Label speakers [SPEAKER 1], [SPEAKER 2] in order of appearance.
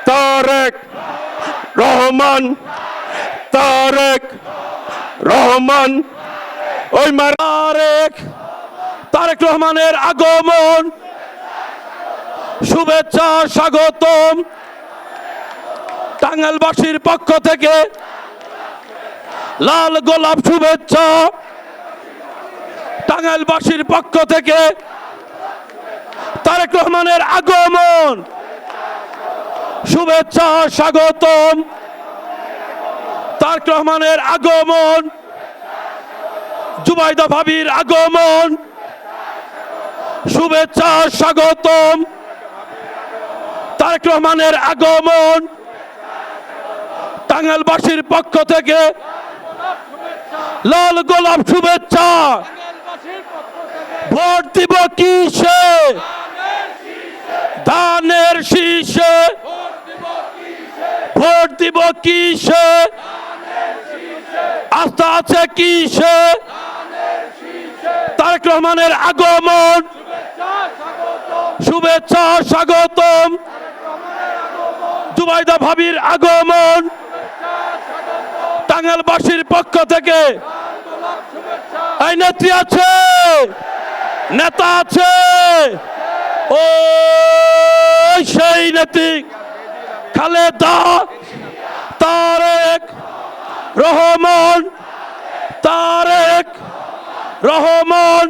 [SPEAKER 1] তারেক রহমান, তারেক রহমান, ওই তারেক রহমানের আগমন, শুভেচ্ছা স্বাগতম। টাঙ্গাইলবাসীর পক্ষ থেকে লাল গোলাপ শুভেচ্ছা, টাঙ্গাইলবাসীর পক্ষ থেকে তারেক রহমানের আগমন, শুভেচ্ছা স্বাগতম। তারেক রহমানের আগমন, জুবাইদা ভাবির আগমন, শুভেচ্ছা স্বাগতম। তারেক রহমানের আগমন, টাঙ্গাইলবাসীর পক্ষ থেকে লাল গোলাপ শুভেচ্ছা। ভোট দিব কিসে? ধানের শীষে। ভোট দিব কিসে? আস্থা আছে কিসে? তারেক রহমানের আগমন, শুভেচ্ছা স্বাগতম। জুবাইদা ভাবির আগমন, টাঙ্গাইলবাসীর পক্ষ থেকে। এই নেত্রী আছে, নেতা আছে, ও সেই নেত্রী খালেদা। তারেক রহমান, তারেক রহমান।